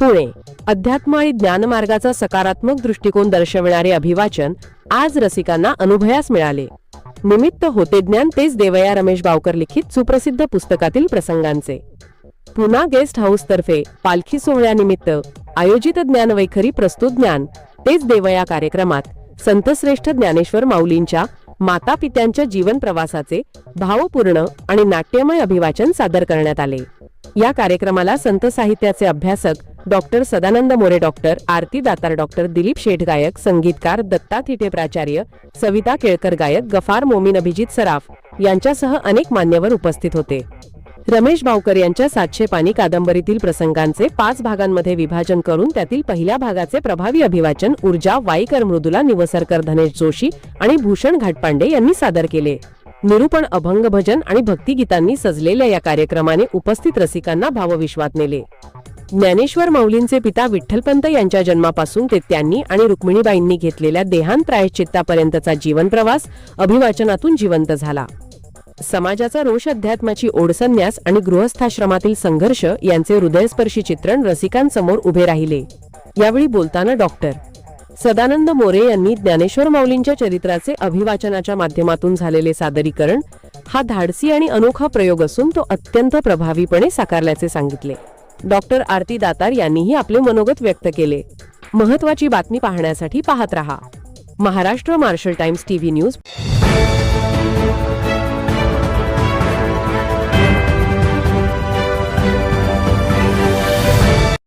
पुणे अध्यात्म आणि ज्ञानमार्गाचा सकारात्मक दृष्टिकोन दर्शविणारे अभिवाचन आज रसिकांना अनुभयास मिळाले. निमित्त होते ज्ञान तेच देवया रमेश बावकर लिखित सुप्रसिद्ध पुस्तकातील प्रसंगांचे. पुणा गेस्ट हाऊस तर्फे पालखी सोहळ्यानिमित्त आयोजित ज्ञानवैखरी प्रस्तुत ज्ञान तेच देवया कार्यक्रमात संतश्रेष्ठ ज्ञानेश्वर माऊलींच्या माता पित्यांच्या जीवन प्रवासाचे भावपूर्ण आणि नाट्यमय अभिवाचन सादर करण्यात आले. या कार्यक्रमाला संत साहित्याचे अभ्यासक डॉक्टर सदानंद मोरे, डॉक्टर आरती दातार, डॉक्टर दिलीप शेठ गायक, संगीतकार दत्ता थिटे प्राचार्य, सविता केळकर गायक, गफार मोमीन, अभिजित सराफ यांच्यासह अनेक मान्यवर उपस्थित होते. रमेश बावकर यांच्या 700 पानी कादंबरीतील प्रसंगांचे 5 भागांमध्ये विभाजन करून त्यातील पहिल्या भागाचे प्रभावी अभिवाचन ऊर्जा वाईकर, मृदुला निवसरकर, धनेश जोशी आणि भूषण घाटपांडे यांनी सादर केले. निरूपण, अभंग, भजन आणि भक्तिगीतांनी सजलेल्या या कार्यक्रमाने उपस्थित रसिकांना भावविश्वात नेले. ज्ञानेश्वर माऊलींचे पिता विठ्ठलपंत यांच्या जन्मापासून ते त्यांनी आणि रुक्मिणीबाईंनी घेतलेल्या देहांत प्रायश्चित्तापर्यंतचा जीवन प्रवास अभिवाचनातून जिवंत झाला. समाजाचा रोष, अध्यात्माची ओढ, संन्यास आणि गृहस्थाश्रमातील संघर्ष यांचे हृदयस्पर्शी चित्रण रसिकांसमोर उभे राहिले. यावेळी बोलताना डॉक्टर सदानंद मोरे यांनी ज्ञानेश्वर माऊलींच्या चरित्राचे अभिवाचनाच्या माध्यमातून झालेले सादरीकरण हा धाडसी आणि अनोखा प्रयोग असून तो अत्यंत प्रभावीपणे साकारल्याचे सांगितले. डॉक्टर आरती दातार यांनीही आपले मनोगत व्यक्त केले. महत्त्वाची बातमी पाहण्यासाठी पाहत रहा Maharashtra marshal times TV news.